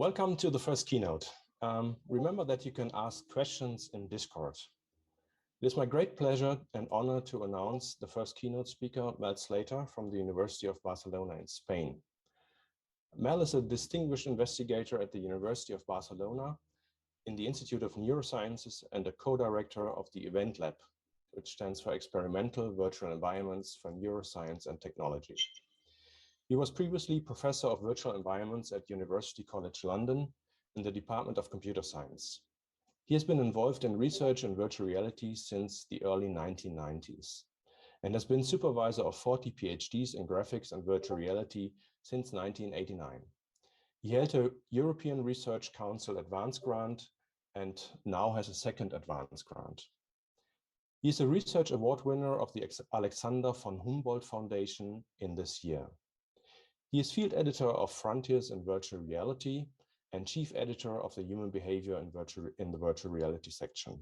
Welcome to the first keynote. Remember that you can ask questions in Discord. It is my great pleasure and honor to announce the first keynote speaker, Mel Slater from the University of Barcelona in Spain. Mel is a distinguished investigator at the University of Barcelona in the Institute of Neurosciences and a co-director of the Event Lab, which stands for Experimental Virtual Environments for Neuroscience and Technology. He was previously Professor of Virtual Environments at University College London in the Department of Computer Science. He has been involved in research in virtual reality since the early 1990s and has been supervisor of 40 PhDs in graphics and virtual reality since 1989. He held a European Research Council Advanced Grant and now has a second Advanced Grant. He is a Research Award winner of the Alexander von Humboldt Foundation in this year. He is field editor of Frontiers in Virtual Reality and chief editor of the Human Behavior in the Virtual Reality section.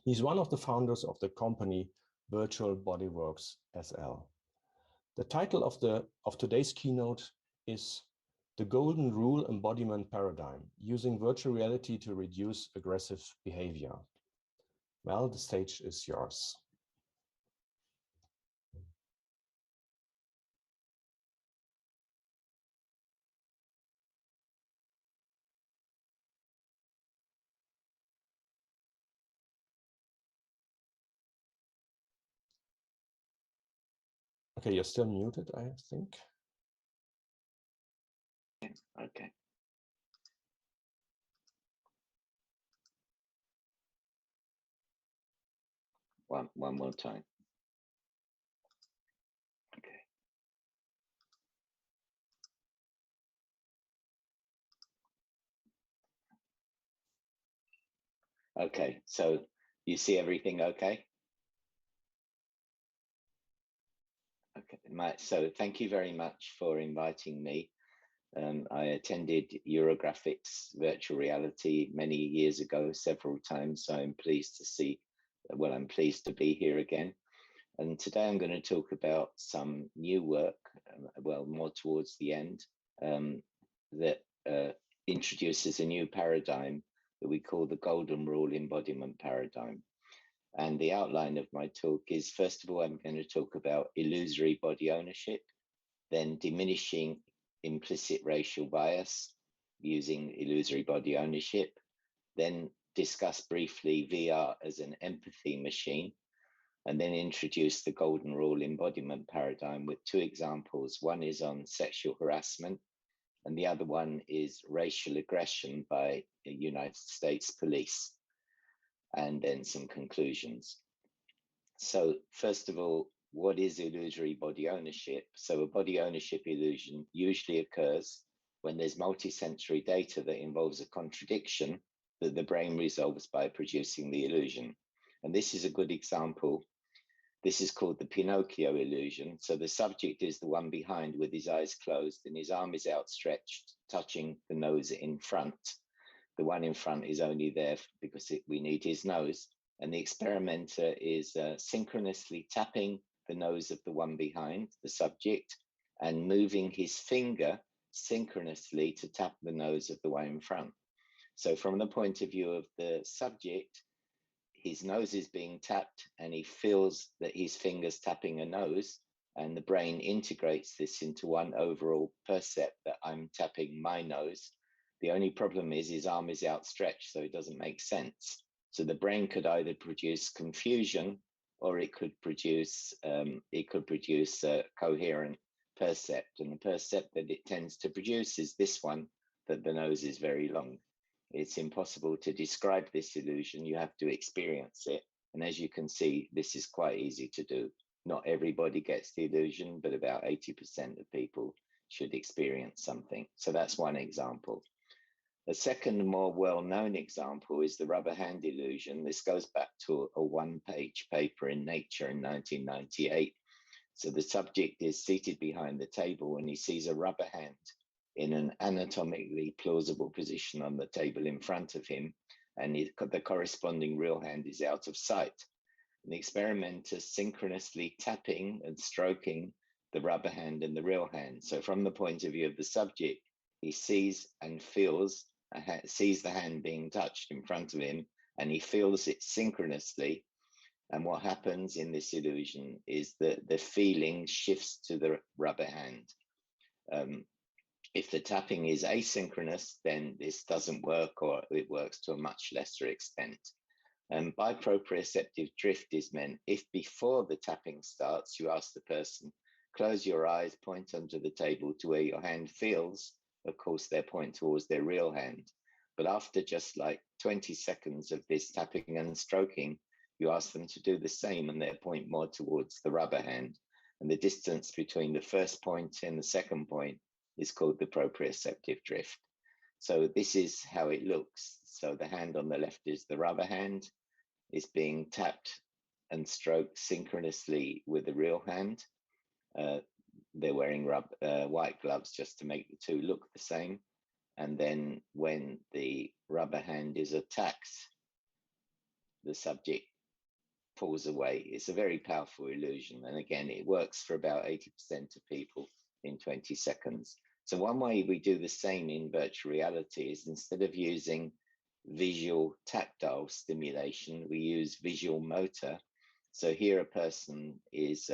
He's one of the founders of the company Virtual Bodyworks SL. The title of today's keynote is The Golden Rule Embodiment Paradigm, Using Virtual Reality to Reduce Aggressive Behavior. Well, the stage is yours. Okay, you're still muted, I think. Okay. One more time. Okay. Okay, so you see everything okay? Okay, so thank you very much for inviting me. I attended Eurographics virtual reality many years ago, several times, so I'm pleased to be here again. And today I'm going to talk about some new work, well, more towards the end, that introduces a new paradigm that we call the Golden Rule Embodiment Paradigm. And the outline of my talk is, first of all, I'm going to talk about illusory body ownership, then diminishing implicit racial bias using illusory body ownership, then discuss briefly VR as an empathy machine, and then introduce the Golden Rule Embodiment Paradigm with two examples. One is on sexual harassment, and the other one is racial aggression by the United States police, and then some conclusions. So first of all, what is illusory body ownership? So a body ownership illusion usually occurs when there's multisensory data that involves a contradiction that the brain resolves by producing the illusion. And this is a good example. This is called the Pinocchio Illusion. So the subject is the one behind with his eyes closed and his arm is outstretched, touching the nose in front. The one in front is only there because we need his nose. And the experimenter is synchronously tapping the nose of the one behind, the subject, and moving his finger synchronously to tap the nose of the one in front. So from the point of view of the subject, his nose is being tapped and he feels that his finger's tapping a nose, and the brain integrates this into one overall percept that I'm tapping my nose. The only problem is his arm is outstretched, so it doesn't make sense. So the brain could either produce confusion or it could produce a coherent percept. And the percept that it tends to produce is this one, that the nose is very long. It's impossible to describe this illusion. You have to experience it. And as you can see, this is quite easy to do. Not everybody gets the illusion, but about 80% of people should experience something. So that's one example. A second, more well-known example is the rubber hand illusion. This goes back to a one-page paper in Nature in 1998. So the subject is seated behind the table and he sees a rubber hand in an anatomically plausible position on the table in front of him, and the corresponding real hand is out of sight. And the experimenter synchronously tapping and stroking the rubber hand and the real hand. So from the point of view of the subject, he sees and feels, sees the hand being touched in front of him, and he feels it synchronously. And what happens in this illusion is that the feeling shifts to the rubber hand. If the tapping is asynchronous, then this doesn't work, or it works to a much lesser extent. And by proprioceptive drift is meant if before the tapping starts, you ask the person, close your eyes, point under the table to where your hand feels, of course, they'll point towards their real hand. But after just like 20 seconds of this tapping and stroking, you ask them to do the same and they'll point more towards the rubber hand. And the distance between the first point and the second point is called the proprioceptive drift. So this is how it looks. So the hand on the left is the rubber hand, is being tapped and stroked synchronously with the real hand. They're wearing white gloves just to make the two look the same. And then when the rubber hand is attacked, the subject pulls away. It's a very powerful illusion. And again, it works for about 80% of people in 20 seconds. So one way we do the same in virtual reality is instead of using visual tactile stimulation, we use visual motor. So here a person is,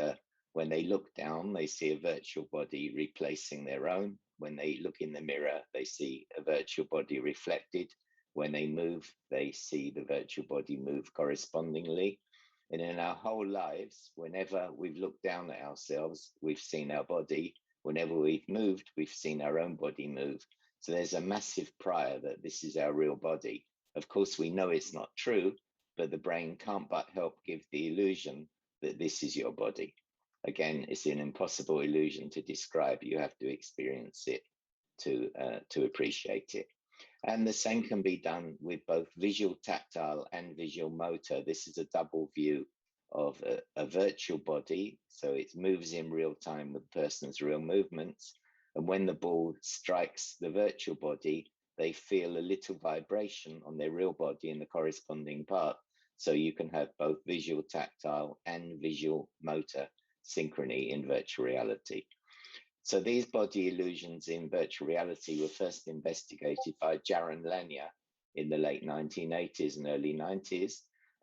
when they look down, they see a virtual body replacing their own. When they look in the mirror, they see a virtual body reflected. When they move, they see the virtual body move correspondingly. And in our whole lives, whenever we've looked down at ourselves, we've seen our body. Whenever we've moved, we've seen our own body move. So there's a massive prior that this is our real body. Of course, we know it's not true, but the brain can't but help give the illusion that this is your body. Again, it's an impossible illusion to describe. You have to experience it to appreciate it. And the same can be done with both visual tactile and visual motor. This is a double view of a virtual body. So it moves in real time with the person's real movements. And when the ball strikes the virtual body, they feel a little vibration on their real body in the corresponding part. So you can have both visual tactile and visual motor synchrony in virtual reality. So these body illusions in virtual reality were first investigated by Jaron Lanier in the late 1980s and early 90s.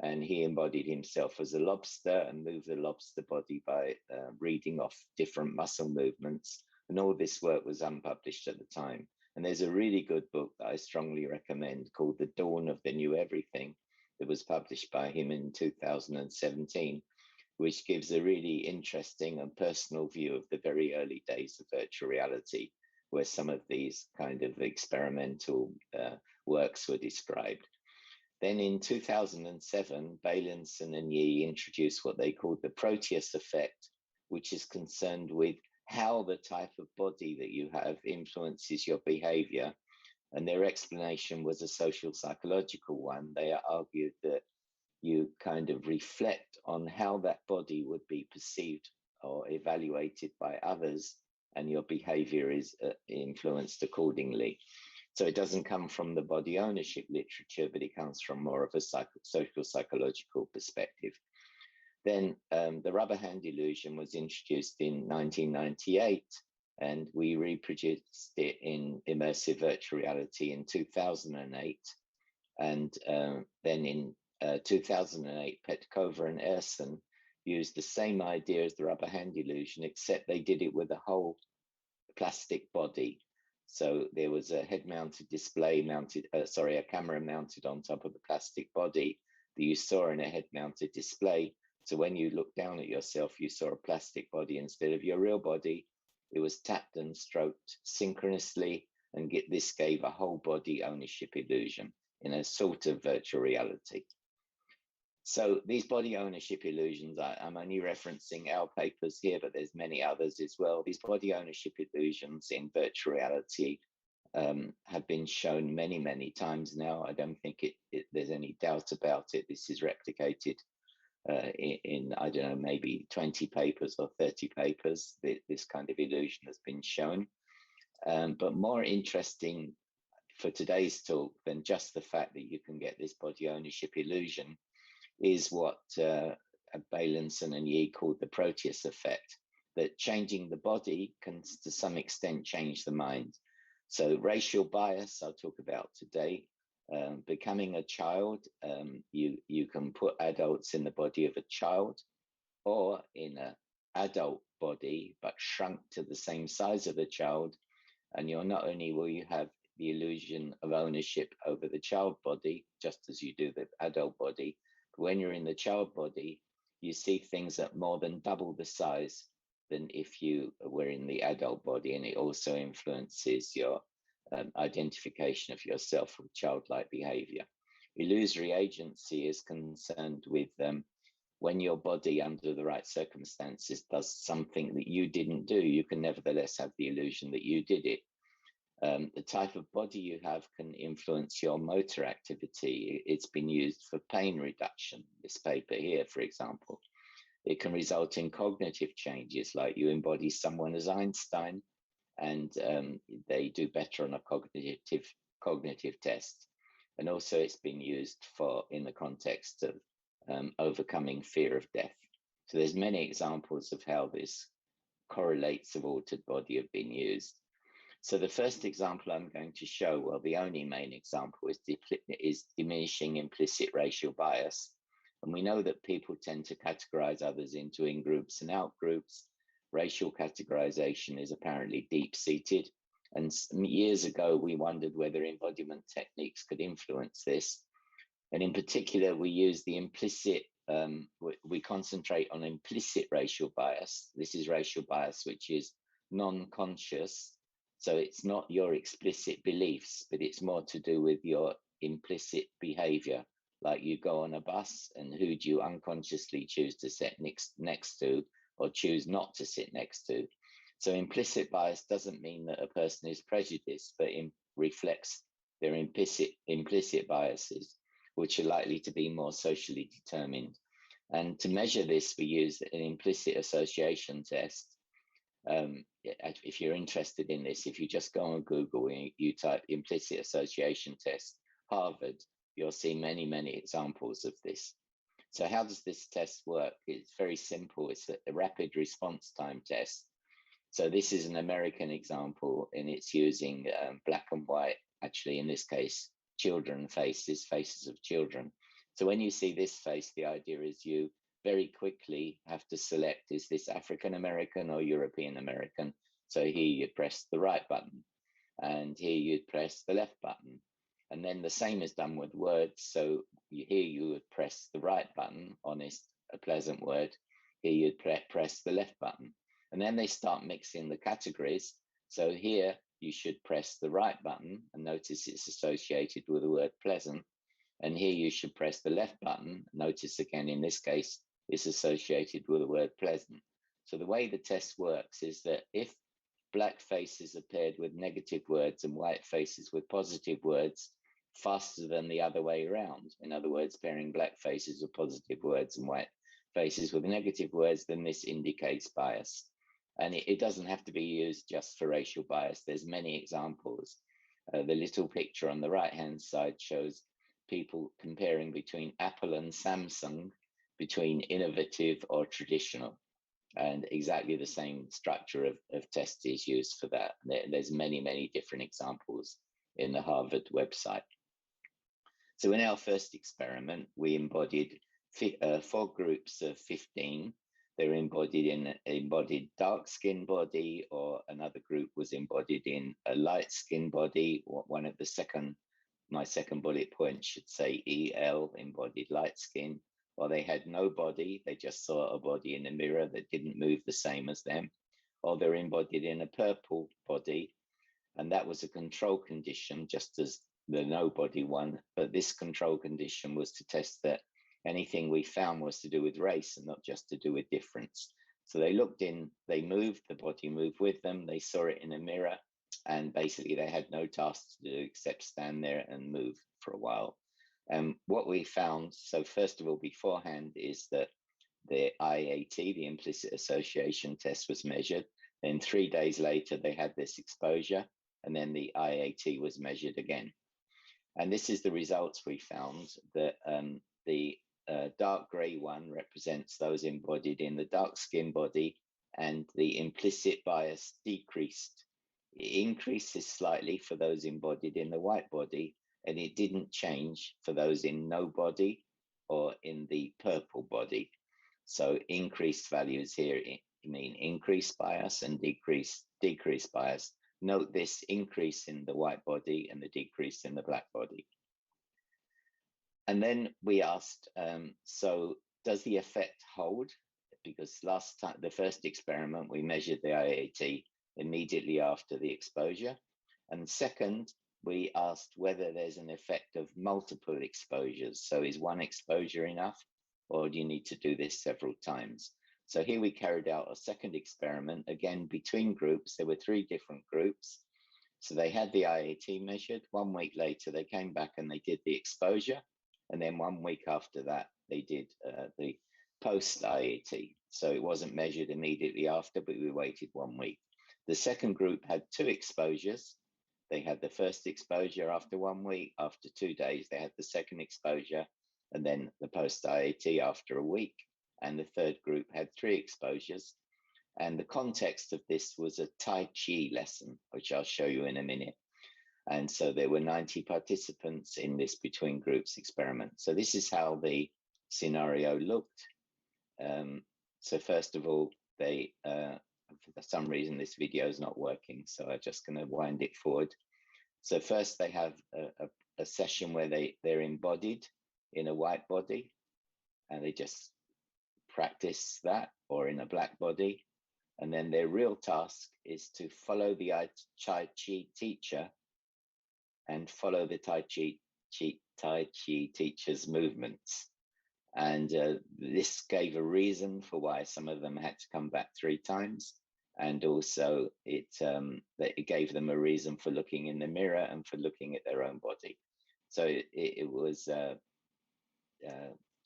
And he embodied himself as a lobster and moved the lobster body by reading off different muscle movements. And all this work was unpublished at the time. And there's a really good book that I strongly recommend called The Dawn of the New Everything that was published by him in 2017, which gives a really interesting and personal view of the very early days of virtual reality, where some of these kind of experimental works were described. Then in 2007, Bailenson and Yee introduced what they called the Proteus Effect, which is concerned with how the type of body that you have influences your behavior. And their explanation was a social psychological one. They argued that you kind of reflect on how that body would be perceived or evaluated by others, and your behavior is influenced accordingly. So it doesn't come from the body ownership literature, but it comes from more of a social psychological perspective. Then the rubber hand illusion was introduced in 1998, and we reproduced it in immersive virtual reality in 2008. And then in 2008, Petkova and Erson used the same idea as the rubber hand illusion, except they did it with a whole plastic body. So there was a head-mounted display mounted, a camera mounted on top of the plastic body that you saw in a head-mounted display. So when you looked down at yourself, you saw a plastic body instead of your real body. It was tapped and stroked synchronously, and this gave a whole body ownership illusion in a sort of virtual reality. So these body ownership illusions, I'm only referencing our papers here, but there's many others as well. These body ownership illusions in virtual reality have been shown many, many times now. I don't think there's any doubt about it. This is replicated in, I don't know, maybe 20 papers or 30 papers. This kind of illusion has been shown. But more interesting for today's talk than just the fact that you can get this body ownership illusion is what Bailenson and Yee called the Proteus Effect, that changing the body can to some extent change the mind. So racial bias, I'll talk about today. Becoming a child, you can put adults in the body of a child or in an adult body, but shrunk to the same size of the child. And you're not only will you have the illusion of ownership over the child body, just as you do the adult body, but when you're in the child body, you see things at more than double the size than if you were in the adult body, and it also influences your identification of yourself with childlike behavior. Illusory agency is concerned with when your body, under the right circumstances, does something that you didn't do, you can nevertheless have the illusion that you did it. The type of body you have can influence your motor activity. It's been used for pain reduction, this paper here, for example. It can result in cognitive changes, like you embody someone as Einstein, and they do better on a cognitive test. And also it's been used for in the context of overcoming fear of death. So there's many examples of how this correlates of altered body have been used. So the first example I'm going to show, well, the only main example is diminishing implicit racial bias. And we know that people tend to categorize others into in-groups and out-groups. Racial categorization is apparently deep-seated. And years ago, we wondered whether embodiment techniques could influence this. And in particular, we use the implicit, we concentrate on implicit racial bias. This is racial bias, which is non-conscious. So it's not your explicit beliefs, but it's more to do with your implicit behavior. Like you go on a bus, and who do you unconsciously choose to sit next to, or choose not to sit next to? So implicit bias doesn't mean that a person is prejudiced, but it reflects their implicit biases, which are likely to be more socially determined. And to measure this, we use an implicit association test. If you're interested in this, if you just go on Google and you type implicit association test, Harvard, you'll see many, many examples of this. So how does this test work? It's very simple. It's a rapid response time test. So this is an American example, and it's using black and white, actually, in this case, children faces of children. So when you see this face, the idea is you very quickly have to select, is this African American or European American? So here you press the right button, and here you'd press the left button. And then the same is done with words. So here you would press the right button, honest, a pleasant word. Here you'd press the left button. And then they start mixing the categories. So here you should press the right button, and notice it's associated with the word pleasant. And here you should press the left button. Notice again, in this case, it's associated with the word pleasant. So the way the test works is that if black faces are paired with negative words and white faces with positive words faster than the other way around, in other words, pairing black faces with positive words and white faces with negative words, then this indicates bias. And it doesn't have to be used just for racial bias. There's many examples. The little picture on the right-hand side shows people comparing between Apple and Samsung, between innovative or traditional. And exactly the same structure of test is used for that. There's many, many different examples in the Harvard website. So in our first experiment, we embodied 4 groups of 15. They were embodied in an embodied dark skin body, or another group was embodied in a light skin body. One of my second bullet point should say EL, embodied light skin. Or they had no body, they just saw a body in a mirror that didn't move the same as them. Or they're embodied in a purple body, and that was a control condition, just as the no body one. But this control condition was to test that anything we found was to do with race and not just to do with difference. So they looked in, they moved, the body moved with them, they saw it in a mirror, and basically they had no tasks to do except stand there and move for a while. What we found, so first of all, beforehand, is that the IAT, the implicit association test, was measured. Then 3 days later, they had this exposure, and then the IAT was measured again. And this is the results we found, that the dark gray one represents those embodied in the dark skin body, and the implicit bias decreased It increases slightly for those embodied in the white body, and it didn't change for those in no body or in the purple body. So increased values here mean increased bias and decreased bias. Note this increase in the white body and the decrease in the black body. And then we asked, so does the effect hold? Because last time, the first experiment, we measured the IAT immediately after the exposure. And second, we asked whether there's an effect of multiple exposures. So is one exposure enough, or do you need to do this several times? So here we carried out a second experiment, again, between groups. There were 3 different groups. So they had the IAT measured. 1 week later, they came back and they did the exposure. And then 1 week after that, they did the post-IAT. So it wasn't measured immediately after, but we waited 1 week. The second group had 2 exposures. They had the first exposure after 1 week. After 2 days, they had the second exposure, and then the post-IAT after a week. And the third group had 3 exposures. And the context of this was a Tai Chi lesson, which I'll show you in a minute. And so there were 90 participants in this between groups experiment. So this is how the scenario looked. So first of all, they, for some reason, this video is not working, so I'm just going to wind it forward. So first they have a session where they're embodied in a white body, and they just practice that, or in a black body. And then their real task is to follow the Tai Chi teacher and follow the Tai Chi teacher's movements. And this gave a reason for why some of them had to come back 3 times. And also it gave them a reason for looking in the mirror and for looking at their own body. So it was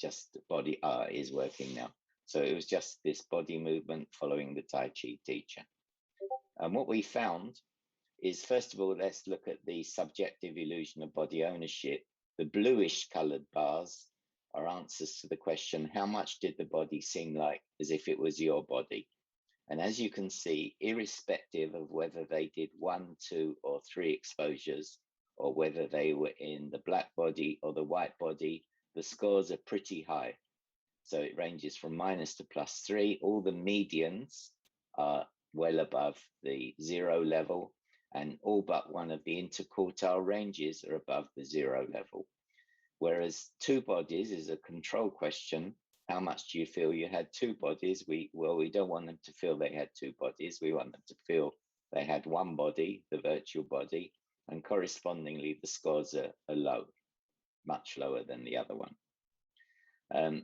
just body is working now. So it was just this body movement following the Tai Chi teacher. And what we found is, first of all, let's look at the subjective illusion of body ownership. The bluish colored bars are answers to the question, how much did the body seem like as if it was your body? And as you can see, irrespective of whether they did 1, 2, or 3 exposures, or whether they were in the black body or the white body, the scores are pretty high. So it ranges from -to +3. All the medians are well above the 0 level, and all but one of the interquartile ranges are above the 0 level. Whereas 2 bodies is a control question. How much do you feel you had 2 bodies? We don't want them to feel they had 2 bodies. We want them to feel they had 1 body, the virtual body, and correspondingly, the scores are low, much lower than the other one.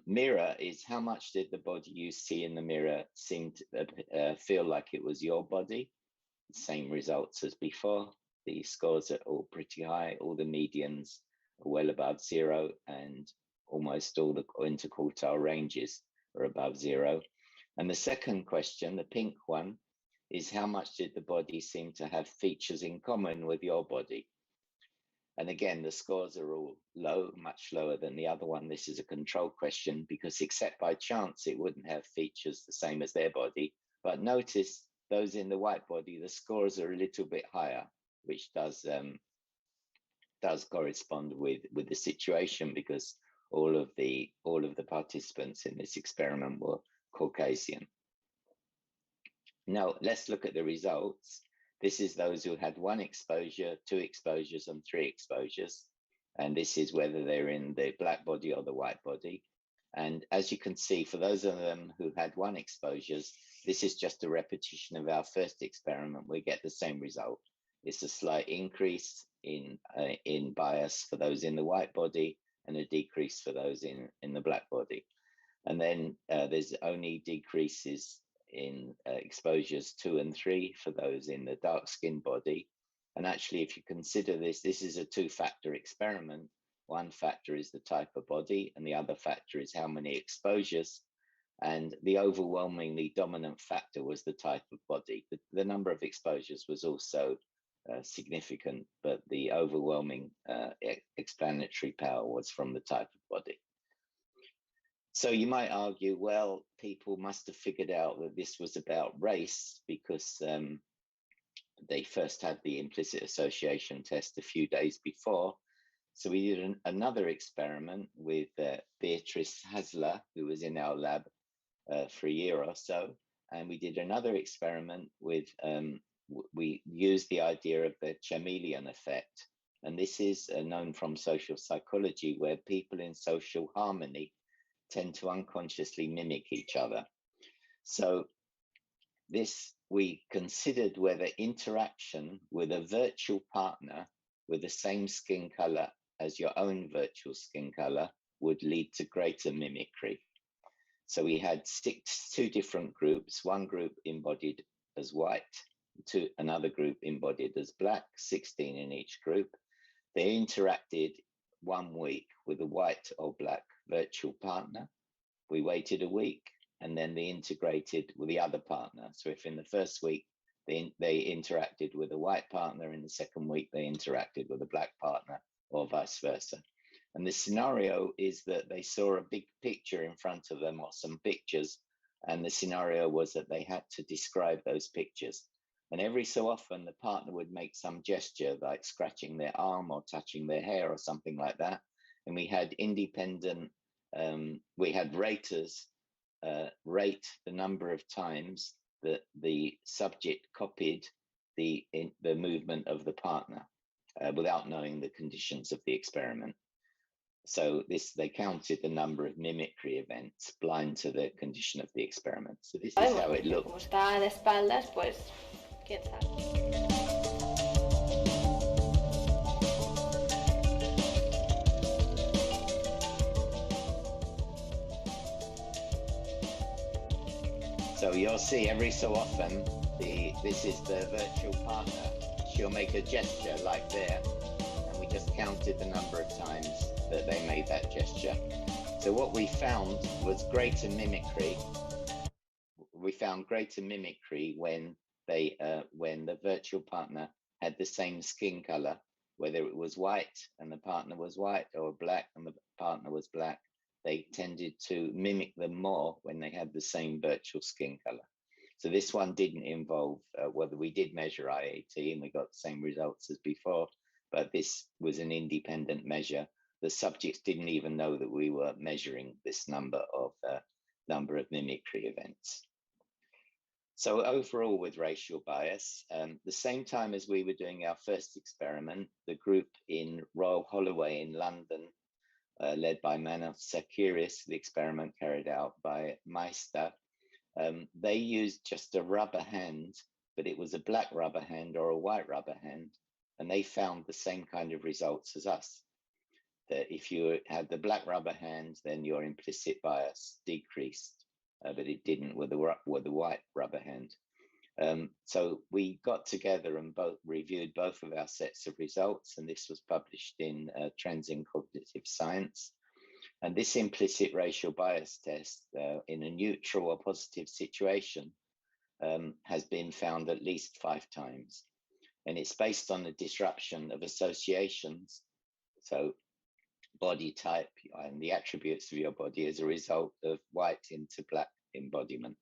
Mirror is how much did the body you see in the mirror seem to feel like it was your body? Same results as before. The scores are all pretty high. All the medians are well above 0, and almost all the interquartile ranges are above 0. And the second question, the pink one, is how much did the body seem to have features in common with your body? And again, the scores are all low, much lower than the other one. This is a control question because except by chance, it wouldn't have features the same as their body. But notice those in the white body, the scores are a little bit higher, which does correspond with the situation because all of the participants in this experiment were Caucasian. Now let's look at the results. This is those who had 1 exposure, 2 exposures, and 3 exposures. And this is whether they're in the black body or the white body. And as you can see, for those of them who had 1 exposures, this is just a repetition of our first experiment. We get the same result. It's a slight increase in bias for those in the white body and a decrease for those in the black body. And then there's only decreases in exposures 2 and 3 for those in the dark skinned body. And actually, if you consider this is a 2-factor experiment. One factor is the type of body, and the other factor is how many exposures. And the overwhelmingly dominant factor was the type of body. The number of exposures was also significant, but the overwhelming explanatory power was from the type of body. So you might argue, well, people must have figured out that this was about race because they first had the implicit association test a few days before. So we did another experiment with Beatrice Hasler, who was in our lab for a year or so. And we did another experiment with, we used the idea of the Chameleon Effect. And this is known from social psychology, where people in social harmony tend to unconsciously mimic each other. So this, we considered whether interaction with a virtual partner with the same skin color as your own virtual skin color would lead to greater mimicry. So we had two different groups. One group embodied as white, another group embodied as black, 16 in each group. They interacted 1 week with a white or black virtual partner. We waited a week, and then they integrated with the other partner. So if in the first week they interacted with a white partner, in the second week they interacted with a black partner, or vice versa. And the scenario is that they saw a big picture in front of them, or some pictures, and the scenario was that they had to describe those pictures. And every so often the partner would make some gesture, like scratching their arm or touching their hair or something like that. And we had independent, we had raters rate the number of times that the subject copied the movement of the partner without knowing the conditions of the experiment. So they counted the number of mimicry events blind to the condition of the experiment. So this is how it looked. Como está de espaldas, pues quién sabe. So you'll see every so often, this is the virtual partner. She'll make a gesture like there, and we just counted the number of times that they made that gesture. So what we found was greater mimicry. We found greater mimicry when the virtual partner had the same skin color, whether it was white and the partner was white, or black and the partner was black. They tended to mimic them more when they had the same virtual skin color. So this one didn't involve whether we did measure IAT, and we got the same results as before, but this was an independent measure. The subjects didn't even know that we were measuring this number of mimicry events. So overall, with racial bias, the same time as we were doing our first experiment, the group in Royal Holloway in London, led by Manos Sakiris, the experiment carried out by Meister, they used just a rubber hand, but it was a black rubber hand or a white rubber hand, and they found the same kind of results as us. That if you had the black rubber hand, then your implicit bias decreased, but it didn't with the white rubber hand. So we got together and reviewed both of our sets of results, and this was published in Trends in Cognitive Science. And this implicit racial bias test in a neutral or positive situation has been found at least 5 times. And it's based on the disruption of associations. So body type and the attributes of your body as a result of white into black embodiment.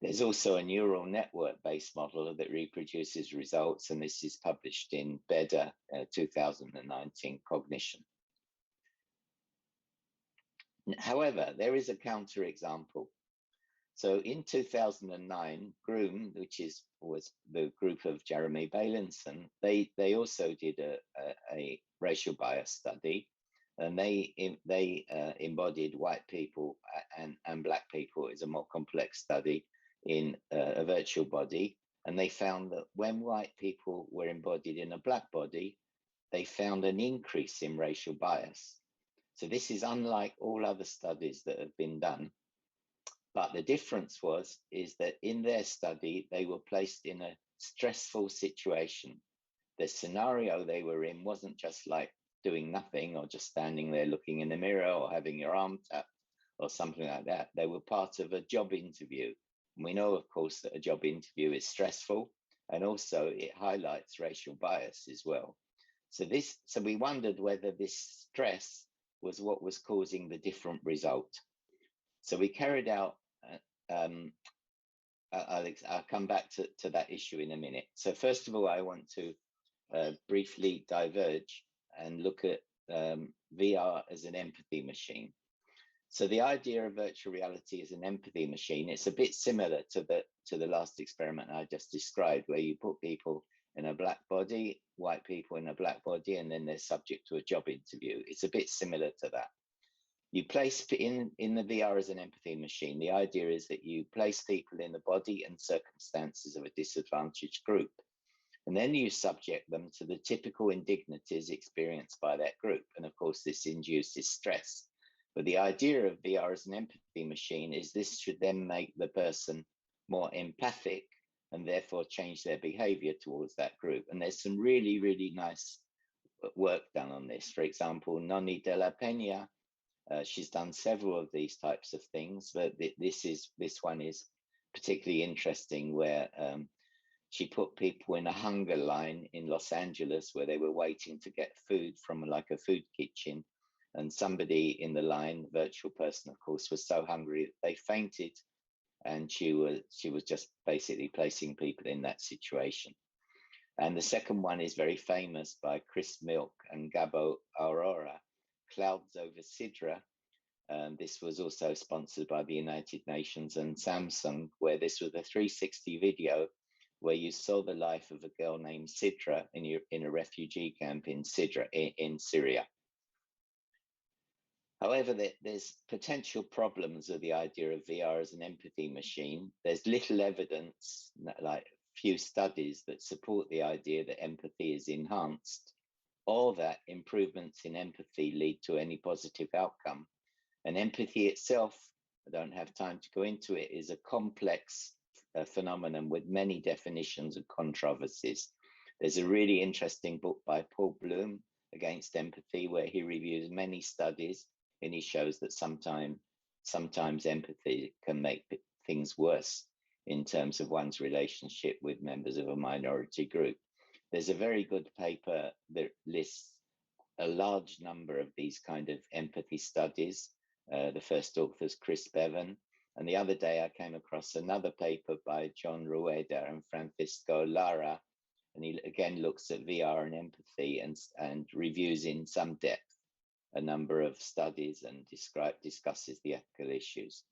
There's also a neural network-based model that reproduces results, and this is published in Beda 2019 Cognition. However, there is a counterexample. So in 2009, GROOM, which was the group of Jeremy Bailenson, they also did a racial bias study, and they embodied white people and black people. It's a more complex study in a virtual body, and they found that when white people were embodied in a black body, they found an increase in racial bias. So this is unlike all other studies that have been done. But the difference is that in their study, they were placed in a stressful situation. The scenario they were in wasn't just like doing nothing or just standing there looking in the mirror or having your arm tapped or something like that. They were part of a job interview. And we know, of course, that a job interview is stressful, and also it highlights racial bias as well. So we wondered whether this stress was what was causing the different result. So we carried out I'll come back to that issue in a minute. So first of all, I want to briefly diverge and look at VR as an empathy machine. So the idea of virtual reality as an empathy machine, it's a bit similar to the last experiment I just described, where you put people in a black body, white people in a black body, and then they're subject to a job interview. It's a bit similar to that. You place in the VR as an empathy machine. The idea is that you place people in the body and circumstances of a disadvantaged group, and then you subject them to the typical indignities experienced by that group. And of course, this induces stress. But the idea of VR as an empathy machine is this should then make the person more empathic and therefore change their behavior towards that group. And there's some really, really nice work done on this. For example, Noni de la Peña, she's done several of these types of things, but this one is particularly interesting, where she put people in a hunger line in Los Angeles where they were waiting to get food from like a food kitchen. And somebody in the line, virtual person, of course, was so hungry that they fainted. And she was just basically placing people in that situation. And the second one is very famous, by Chris Milk and Gabo Aurora, Clouds over Sidra. This was also sponsored by the United Nations and Samsung, where this was a 360 video where you saw the life of a girl named Sidra in a refugee camp in Sidra in Syria. However, there's potential problems with the idea of VR as an empathy machine. There's little evidence, like few studies, that support the idea that empathy is enhanced, or that improvements in empathy lead to any positive outcome. And empathy itself, I don't have time to go into it, is a complex phenomenon with many definitions and controversies. There's a really interesting book by Paul Bloom, Against Empathy, where he reviews many studies, and he shows that sometimes empathy can make things worse in terms of one's relationship with members of a minority group. There's a very good paper that lists a large number of these kind of empathy studies. The first author is Chris Bevan. And the other day I came across another paper by John Rueda and Francisco Lara, and he again looks at VR and empathy and reviews in some depth a number of studies and discusses the ethical issues.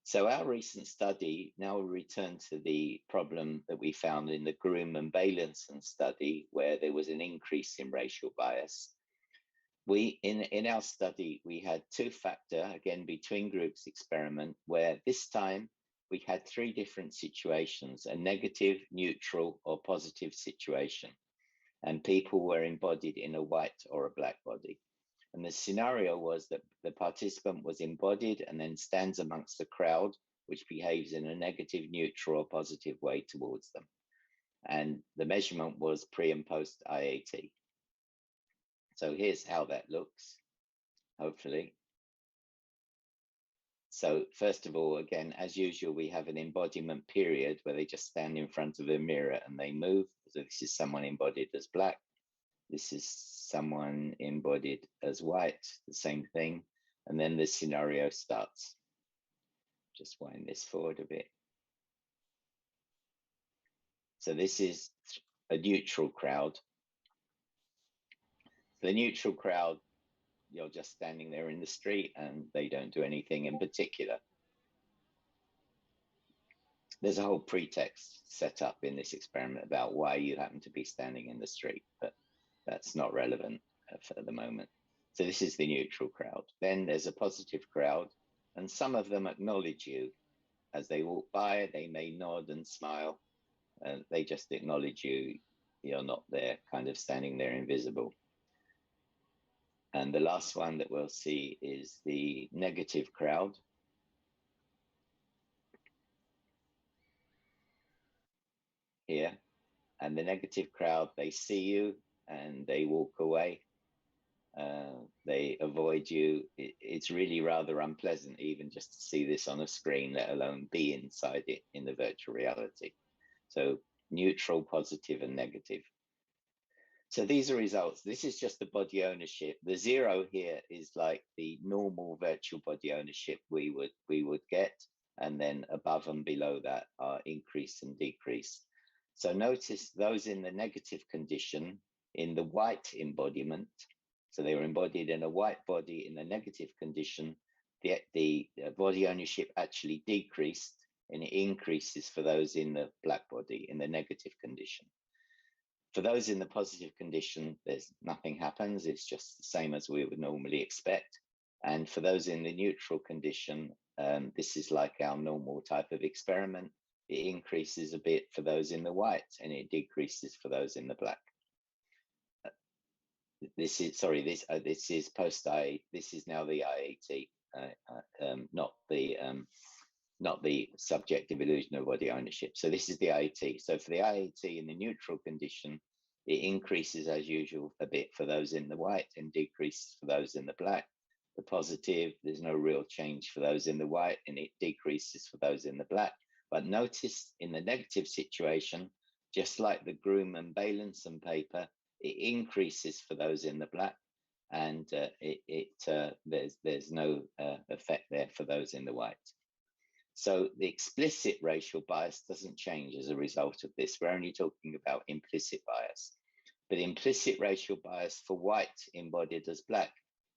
So our recent study, now we return to the problem that we found in the Groom and Bailenson study, where there was an increase in racial bias. In our study, we had two-factor, again, between groups experiment, where this time we had three different situations: a negative, neutral, or positive situation. And people were embodied in a white or a black body. And the scenario was that the participant was embodied and then stands amongst the crowd, which behaves in a negative, neutral, or positive way towards them. And the measurement was pre and post IAT. So here's how that looks, hopefully. So first of all, again, as usual, we have an embodiment period where they just stand in front of a mirror and they move. So this is someone embodied as black. This is someone embodied as white, the same thing. And then the scenario starts. Just wind this forward a bit. So this is a neutral crowd. The neutral crowd, you're just standing there in the street and they don't do anything in particular. There's a whole pretext set up in this experiment about why you happen to be standing in the street, but that's not relevant for the moment. So this is the neutral crowd. Then there's a positive crowd, and some of them acknowledge you. As they walk by, they may nod and smile, and they just acknowledge you. You're not there, kind of standing there invisible. And the last one that we'll see is the negative crowd. Here. And the negative crowd, they see you and they walk away. They avoid you. It's really rather unpleasant even just to see this on a screen, let alone be inside it in the virtual reality. So neutral, positive, and negative. So these are results. This is just the body ownership. The 0 here is like the normal virtual body ownership we would get. and then above and below that are increase and decrease. So notice those in the negative condition in the white embodiment. So they were embodied in a white body in the negative condition. The body ownership actually decreased, and it increases for those in the black body in the negative condition. For those in the positive condition, there's nothing happens. It's just the same as we would normally expect. And for those in the neutral condition, this is like our normal type of experiment. It increases a bit for those in the white, and it decreases for those in the black. This is now the IAT, not the subjective illusion of body ownership. So this is the IAT. So for the IAT in the neutral condition, it increases as usual a bit for those in the white and decreases for those in the black. The positive, there's no real change for those in the white, and it decreases for those in the black. But notice in the negative situation, just like the Groom and Bailenson paper, it increases for those in the black, and there's no effect there for those in the white. So the explicit racial bias doesn't change as a result of this. We're only talking about implicit bias. But implicit racial bias for white embodied as black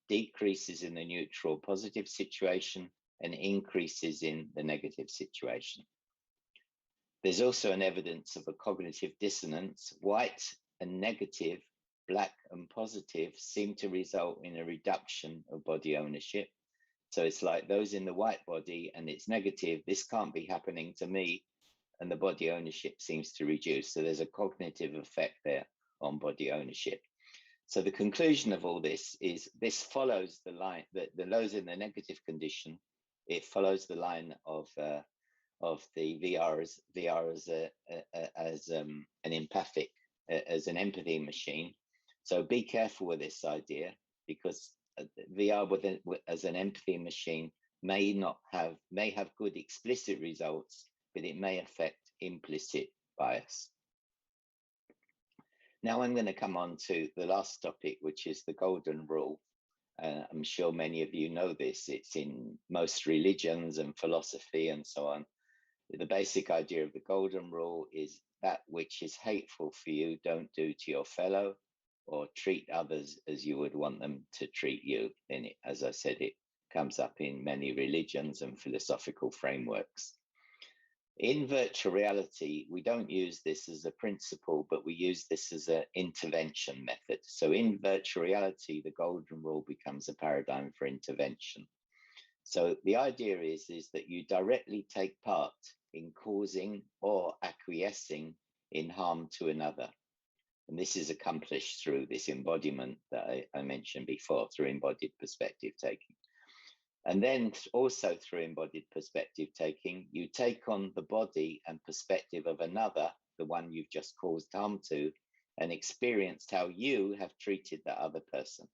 decreases in the neutral positive situation and increases in the negative situation. There's also an evidence of a cognitive dissonance. White and negative, black and positive seem to result in a reduction of body ownership. So it's like those in the white body and it's negative, this can't be happening to me, and the body ownership seems to reduce. So there's a cognitive effect there on body ownership. So the conclusion of all this is this follows the line, that those in the negative condition, it follows the line of the VR as an empathic, as an empathy machine. So be careful with this idea, because VR as an empathy machine may have good explicit results, but it may affect implicit bias. Now I'm going to come on to the last topic, which is the golden rule. I'm sure many of you know this. It's in most religions and philosophy and so on. The basic idea of the golden rule is that which is hateful for you, don't do to your fellow, or treat others as you would want them to treat you. And as I said, it comes up in many religions and philosophical frameworks. In virtual reality, we don't use this as a principle, but we use this as an intervention method. So in virtual reality, the golden rule becomes a paradigm for intervention. So the idea is that you directly take part in causing or acquiescing in harm to another. And this is accomplished through this embodiment that I mentioned before, through embodied perspective taking. And then also through embodied perspective taking, you take on the body and perspective of another, the one you've just caused harm to, and experienced how you have treated that other person.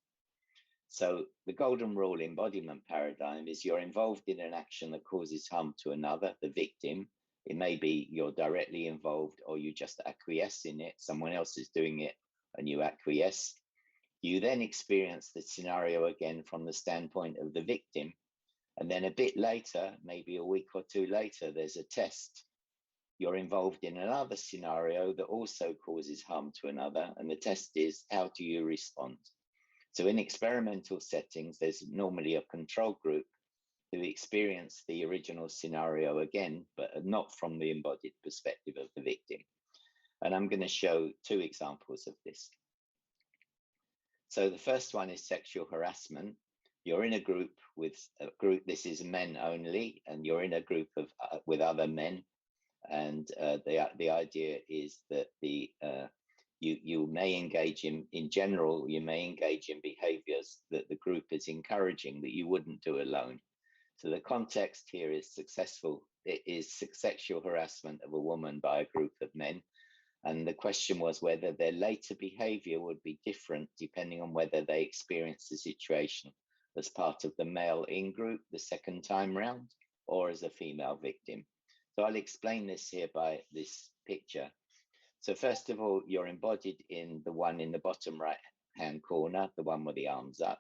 So the golden rule embodiment paradigm is you're involved in an action that causes harm to another, the victim. It may be you're directly involved or you just acquiesce in it. Someone else is doing it and you acquiesce. You then experience the scenario again from the standpoint of the victim. And then a bit later, maybe a week or two later, there's a test. You're involved in another scenario that also causes harm to another. And the test is, how do you respond? So in experimental settings, there's normally a control group who experience the original scenario again, but not from the embodied perspective of the victim. And I'm going to show two examples of this. So the first one is sexual harassment. You're in a group this is men only, and you're in a group of with other men. And the idea is that you may engage in general, you may engage in behaviors that the group is encouraging that you wouldn't do alone. So the context here is sexual harassment of a woman by a group of men. And the question was whether their later behavior would be different depending on whether they experienced the situation as part of the male in-group the second time round or as a female victim. So I'll explain this here by this picture. So first of all, you're embodied in the one in the bottom right-hand corner, the one with the arms up.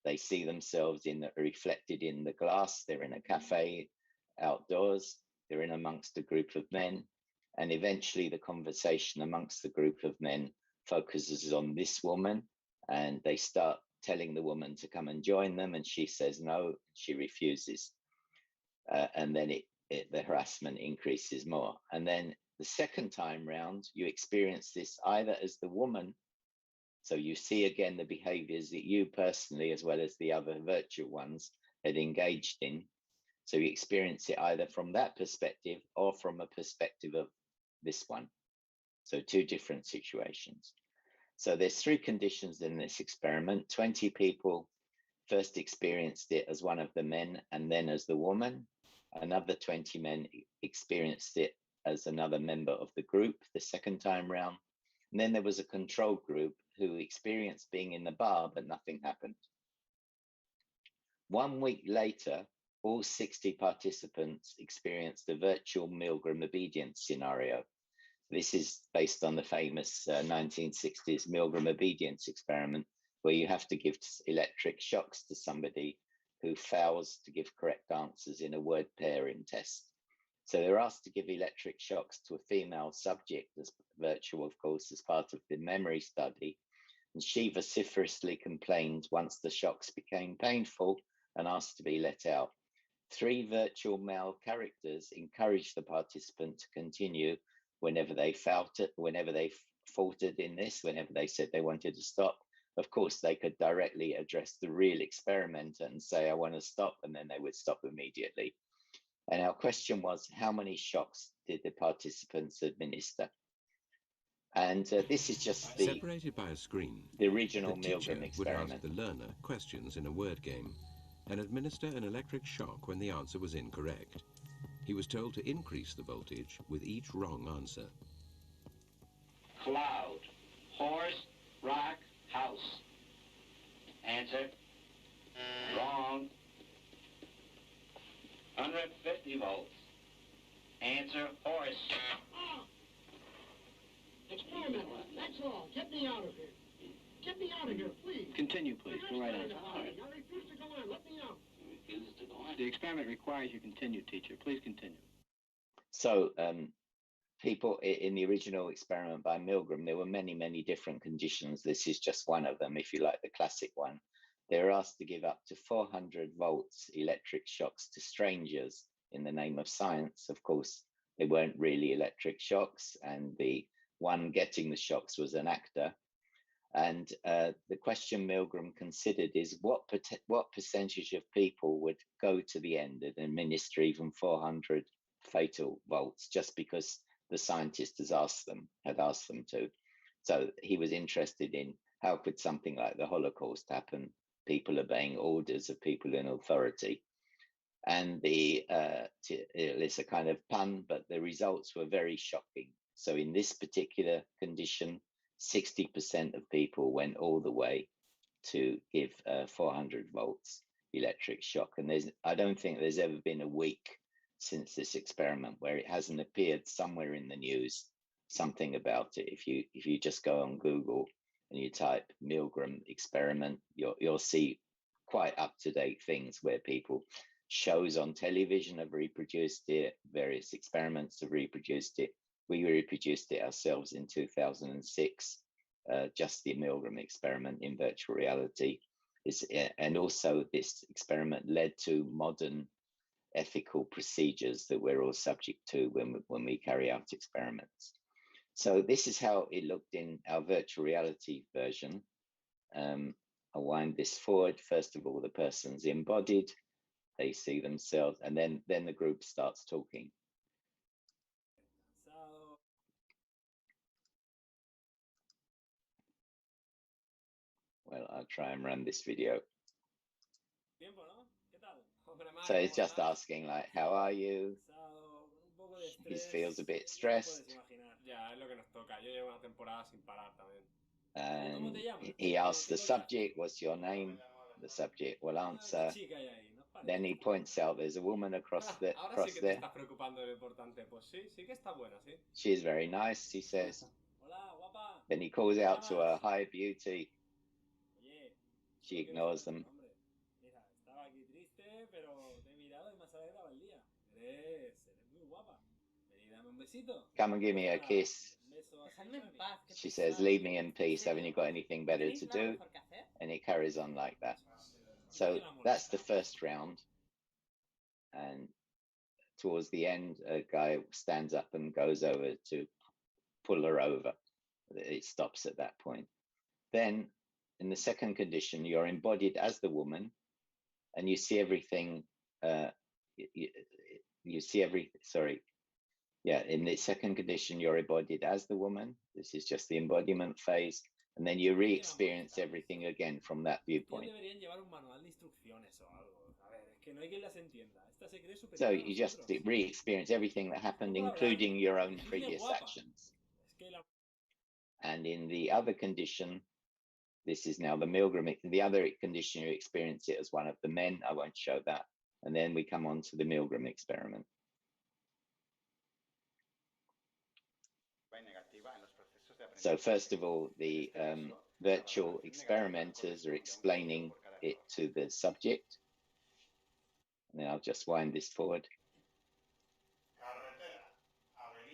They see themselves reflected in the glass. They're in a cafe outdoors. They're in amongst a group of men. And eventually the conversation amongst the group of men focuses on this woman, and they start telling the woman to come and join them, and she says no, she refuses. And then the harassment increases more. And then the second time round, you experience this either as the woman, so you see again the behaviors that you personally, as well as the other virtual ones, had engaged in. So you experience it either from that perspective or from a perspective of this one. So two different situations. So there's three conditions in this experiment. 20 people first experienced it as one of the men and then as the woman. Another 20 men experienced it as another member of the group the second time round. And then there was a control group who experienced being in the bar, but nothing happened. 1 week later, all 60 participants experienced the virtual Milgram obedience scenario. This is based on the famous 1960s Milgram obedience experiment, where you have to give electric shocks to somebody who fails to give correct answers in a word pairing test. So they're asked to give electric shocks to a female subject, as virtual, of course, as part of the memory study. And she vociferously complained once the shocks became painful and asked to be let out. 3 virtual male characters encouraged the participant to continue whenever they felt it, whenever they faltered in this, whenever they said they wanted to stop. Of course, they could directly address the real experimenter and say, I want to stop, and then they would stop immediately. And our question was, how many shocks did the participants administer? And this is just separated by a screen. The original the teacher Milgram would experiment. ask the learner questions in a word game and administer an electric shock when the answer was incorrect. He was told to increase the voltage with each wrong answer. Cloud, horse, rock, house. Answer. Wrong. 150 volts. Answer, horse. Experiment, that's all. Get me out of here. Get me out of here, please. Continue, please. Go right on. I refuse to go on. Let me out. Refuses to go on. The experiment requires you continue, teacher. Please continue. So people in the original experiment by Milgram, there were many, many different conditions. This is just one of them, if you like, the classic one. They were asked to give up to 400 volts electric shocks to strangers in the name of science. Of course, they weren't really electric shocks, and the one getting the shocks was an actor. And the question Milgram considered is what percentage of people would go to the end and administer even 400 fatal volts just because the scientist had asked them to. So he was interested in how could something like the Holocaust happen, people obeying orders of people in authority. And it's a kind of pun, but the results were very shocking. So in this particular condition, 60% of people went all the way to give 400 volts electric shock. And I don't think there's ever been a week since this experiment where it hasn't appeared somewhere in the news, something about it. If you just go on Google and you type Milgram experiment, you'll see quite up-to-date things where shows on television have reproduced it, various experiments have reproduced it. We reproduced it ourselves in 2006, just the Milgram experiment in virtual reality. And also this experiment led to modern ethical procedures that we're all subject to when we carry out experiments. So this is how it looked in our virtual reality version. I'll wind this forward. First of all, the person's embodied, they see themselves, and then the group starts talking. Well, I'll try and run this video. So it's just asking, like, how are you? He feels a bit stressed. And he asks the subject, what's your name? The subject will answer. Then he points out there's a woman across there. She's very nice, he says. Then he calls out to her, hi, beauty. She ignores them. Come and give me a kiss. She says, leave me in peace. Haven't you got anything better to do? And it carries on like that. So that's the first round. And towards the end, a guy stands up and goes over to pull her over. It stops at that point. Then in the second condition, you're embodied as the woman and you see everything. You see everything, sorry. Yeah, in the second condition, you're embodied as the woman. This is just the embodiment phase. And then you re-experience everything again from that viewpoint. So you just re-experience everything that happened, including your own previous actions. And in the other condition, this is now the Milgram, the other condition, you experience it as one of the men. I won't show that. And then we come on to the Milgram experiment. So first of all, the virtual experimenters are explaining it to the subject. And I'll just wind this forward.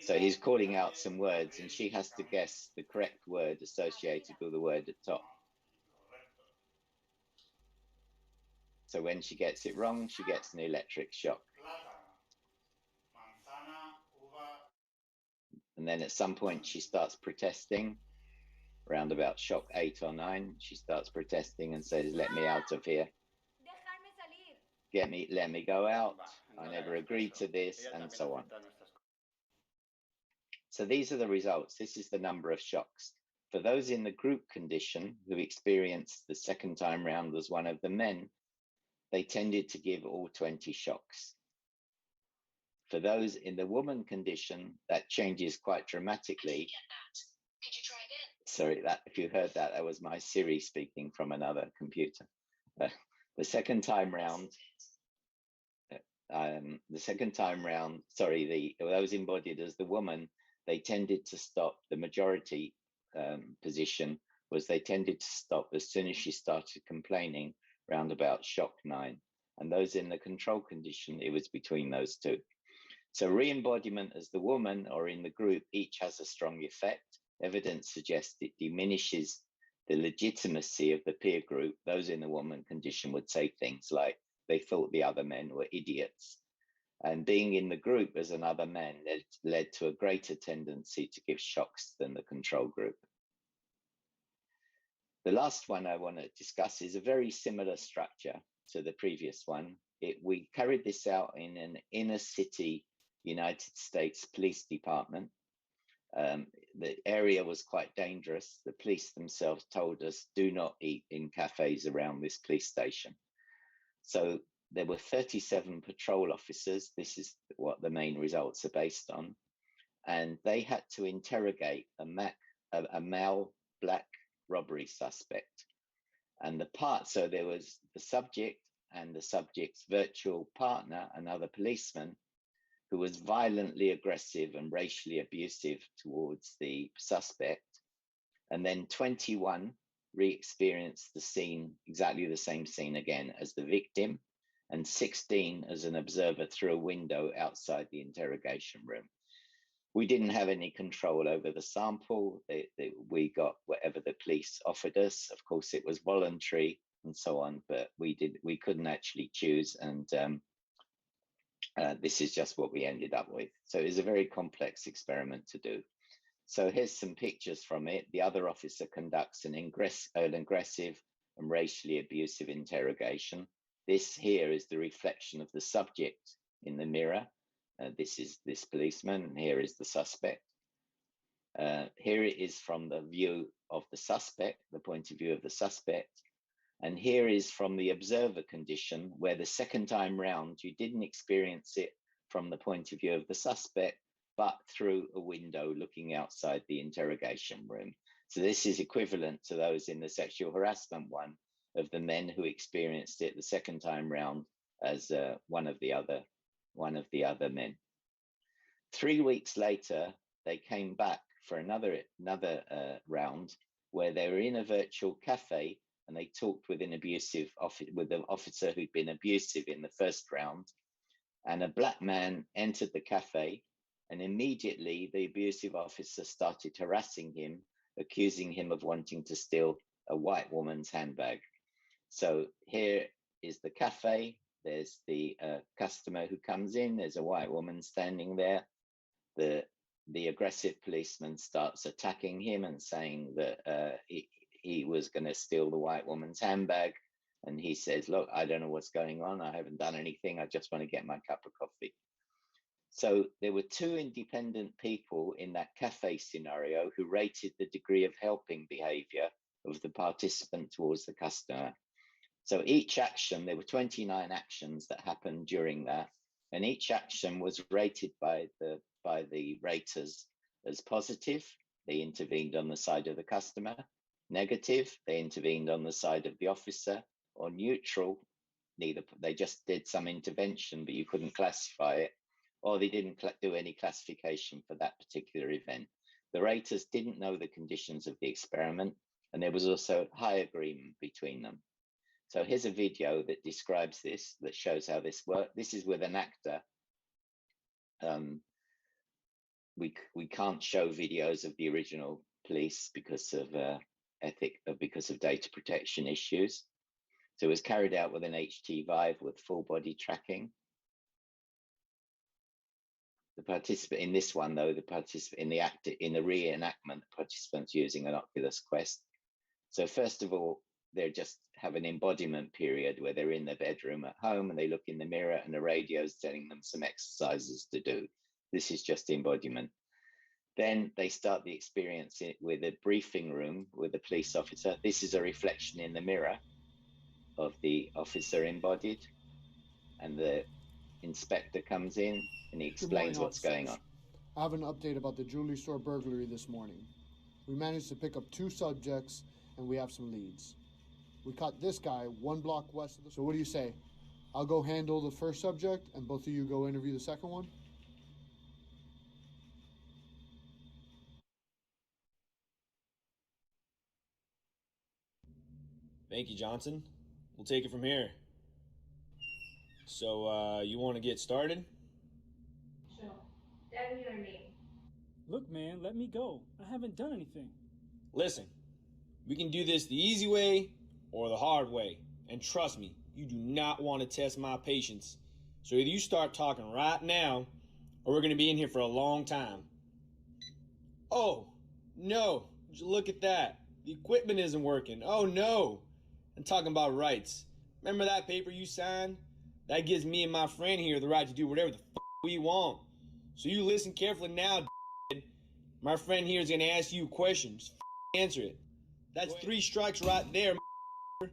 So he's calling out some words and she has to guess the correct word associated with the word at top. So when she gets it wrong, she gets an electric shock. And then at some point she starts protesting, around about shock 8 or 9. She starts protesting and says, let me out of here. Let me go out. I never agreed to this, and so on. So these are the results. This is the number of shocks. For those in the group condition who experienced the second time round as one of the men, they tended to give all 20 shocks. For those in the woman condition, that changes quite dramatically. Could you try again? Sorry, that if you heard that, that was my Siri speaking from another computer. The second time round, those embodied as the woman, they tended to stop. The majority position was they tended to stop as soon as she started complaining, round about shock 9. And those in the control condition, it was between those two. So re-embodiment as the woman or in the group, each has a strong effect. Evidence suggests it diminishes the legitimacy of the peer group. Those in the woman condition would say things like they thought the other men were idiots. And being in the group as another man led to a greater tendency to give shocks than the control group. The last one I want to discuss is a very similar structure to the previous one. We carried this out in an inner city United States police department. The area was quite dangerous. The police themselves told us, do not eat in cafes around this police station. So there were 37 patrol officers. This is what the main results are based on. And they had to interrogate a male black robbery suspect. And so there was the subject and the subject's virtual partner, another policeman, who was violently aggressive and racially abusive towards the suspect. And then 21 re-experienced the scene, exactly the same scene again as the victim, and 16 as an observer through a window outside the interrogation room. We didn't have any control over the sample. We got whatever the police offered us. Of course, it was voluntary and so on, but we couldn't actually choose. And this is just what we ended up with. So it was a very complex experiment to do. So here's some pictures from it. The other officer conducts an aggressive and racially abusive interrogation. This here is the reflection of the subject in the mirror. This is this policeman, and here is the suspect. Here it is from the view of the suspect, the point of view of the suspect. And here is from the observer condition, where the second time round, you didn't experience it from the point of view of the suspect, but through a window looking outside the interrogation room. So this is equivalent to those in the sexual harassment one of the men who experienced it the second time round as one of the other men. 3 weeks later, they came back for another round where they were in a virtual cafe and they talked with an officer who'd been abusive in the first round. and a black man entered the cafe, and immediately the abusive officer started harassing him, accusing him of wanting to steal a white woman's handbag. So here is the cafe. There's the customer who comes in. There's a white woman standing there. The aggressive policeman starts attacking him and saying that he was going to steal the white woman's handbag. And he says, look, I don't know what's going on. I haven't done anything. I just want to get my cup of coffee. So there were two independent people in that cafe scenario who rated the degree of helping behavior of the participant towards the customer. So each action, there were 29 actions that happened during that, and each action was rated by the raters as positive. They intervened on the side of the customer. Negative, they intervened on the side of the officer. Or neutral, neither. They just did some intervention, but you couldn't classify it, or they didn't do any classification for that particular event. The raters didn't know the conditions of the experiment, and there was also high agreement between them. So here's a video that describes this, that shows how this worked. This is with an actor. We can't show videos of the original police because of because of data protection issues. So it was carried out with an HT Vive with full body tracking. The participant in this one, though, the participant in the reenactment, the participants using an Oculus Quest. So first of all, they just have an embodiment period where they're in their bedroom at home and they look in the mirror and the radio's telling them some exercises to do. This is just embodiment. Then they start the experience with a briefing room with a police officer. This is a reflection in the mirror of the officer embodied, and the inspector comes in and he explains what's going on. I have an update about the jewelry store burglary this morning. We managed to pick up 2 subjects and we have some leads. We caught this guy 1 block west of the... So what do you say? I'll go handle the first subject and both of you go interview the second one? Thank you, Johnson. We'll take it from here. So, you want to get started? Sure. Tell me your name. Look, man, let me go. I haven't done anything. Listen, we can do this the easy way or the hard way. And trust me, you do not want to test my patience. So either you start talking right now, or we're going to be in here for a long time. Oh, no. Would you look at that? The equipment isn't working. Oh, no. I'm talking about rights. Remember that paper you signed? That gives me and my friend here the right to do whatever the f we want. So you listen carefully now, d***. My friend here is going to ask you a question. Just answer it. That's 3 strikes right there, so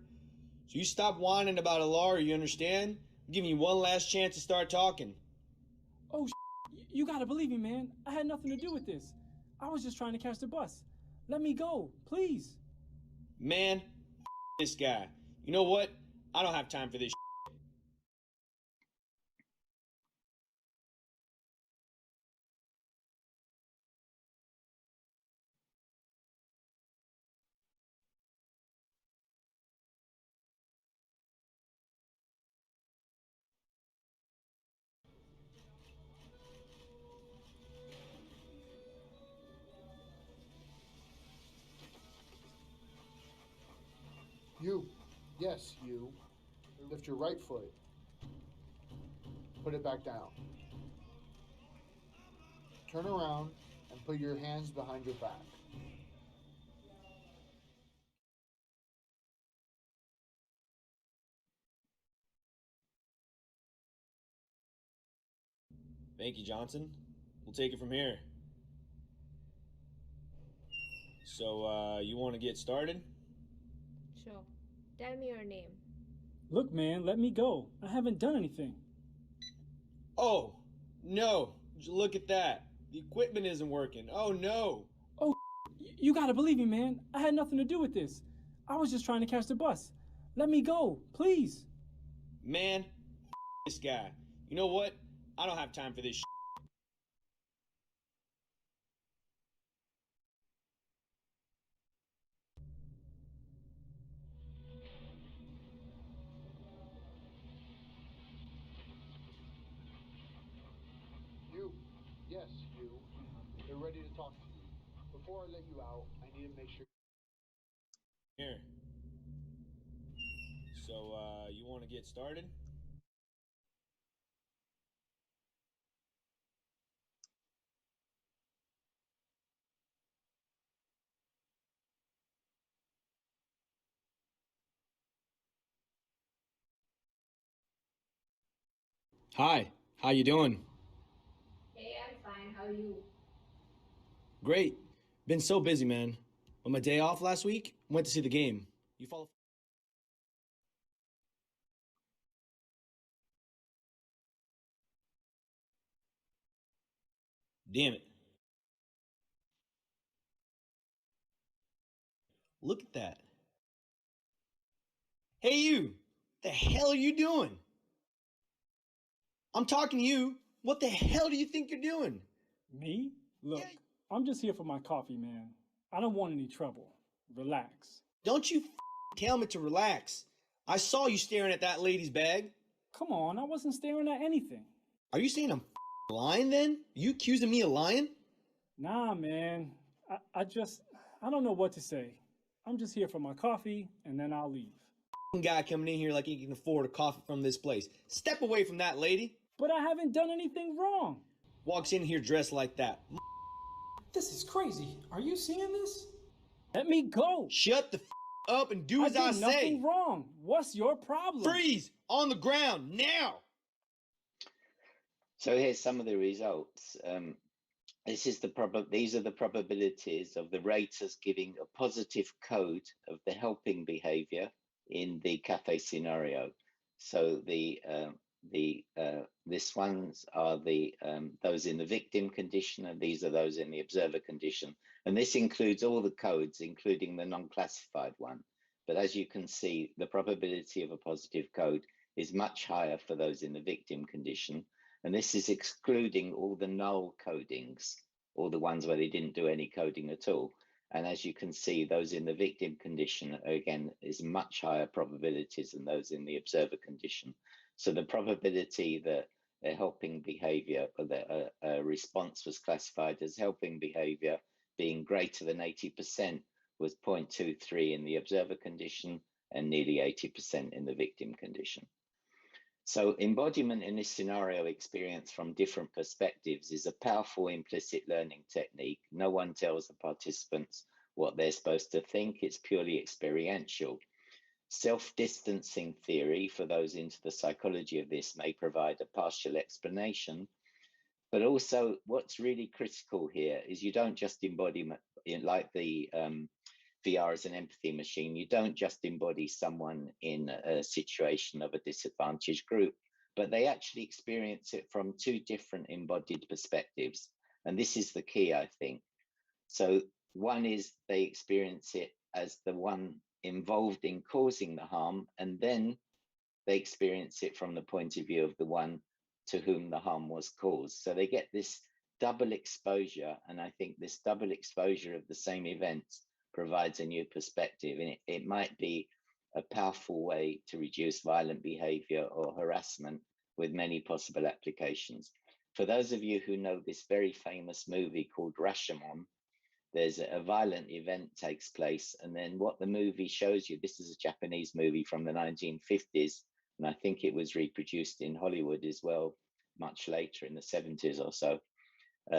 you stop whining about a lawyer, you understand? I'm giving you one last chance to start talking. Oh, you gotta believe me, man. I had nothing to do with this. I was just trying to catch the bus. Let me go, please. Man, this guy. You know what? I don't have time for this. You. Yes, you. Lift your right foot. Put it back down. Turn around and put your hands behind your back. Thank you, Johnson. We'll take it from here. So, you want to get started? Sure. Tell me your name. Look, man, let me go. I haven't done anything. Oh, no. Would you look at that? The equipment isn't working. Oh, no. Oh, you gotta believe me, man. I had nothing to do with this. I was just trying to catch the bus. Let me go, please. Man, this guy. You know what? I don't have time for this. talking to you. Before I let you out, I need to make sure. Here. So, you want to get started? Hi, how you doing? Hey, I'm fine. How are you? Great. Been so busy, man. On my day off last week, went to see the game. You follow? Damn it. Look at that. Hey, you. The hell are you doing? I'm talking to you. What the hell do you think you're doing? Me? Look, I'm just here for my coffee, man. I don't want any trouble. Relax. Don't you tell me to relax. I saw you staring at that lady's bag. Come on, I wasn't staring at anything. Are you saying I'm lying then? You accusing me of lying? Nah, man. I don't know what to say. I'm just here for my coffee, and then I'll leave. Guy coming in here like he can afford a coffee from this place. Step away from that lady. But I haven't done anything wrong. Walks in here dressed like that. This is crazy. Are you seeing this? Let me go. Shut the up and do as I did say. Nothing wrong. What's your problem? Freeze on the ground now. So here's some of the results. These are the probabilities of the raters giving a positive code of the helping behavior in the cafe scenario. So this ones are those in the victim condition, and these are those in the observer condition. And this includes all the codes, including the non-classified one. But as you can see, the probability of a positive code is much higher for those in the victim condition. And this is excluding all the null codings, all the ones where they didn't do any coding at all. And as you can see, those in the victim condition, again, is much higher probabilities than those in the observer condition. So the probability that a helping behavior, or that a response was classified as helping behavior being greater than 80% was 0.23 in the observer condition and nearly 80% in the victim condition. So embodiment in this scenario experience from different perspectives is a powerful implicit learning technique. No one tells the participants what they're supposed to think. It's purely experiential. Self-distancing theory, for those into the psychology of this, may provide a partial explanation. But also what's really critical here is you don't just embody, like the VR as an empathy machine, you don't just embody someone in a situation of a disadvantaged group, but they actually experience it from two different embodied perspectives. And this is the key, I think. So one is they experience it as the one involved in causing the harm, and then they experience it from the point of view of the one to whom the harm was caused. So they get this double exposure, and I think this double exposure of the same events provides a new perspective, and it might be a powerful way to reduce violent behavior or harassment with many possible applications. For those of you who know this very famous movie called Rashomon, there's a violent event takes place, and then what the movie shows you, this is a Japanese movie from the 1950s, and I think it was reproduced in Hollywood as well, much later in the 70s or so.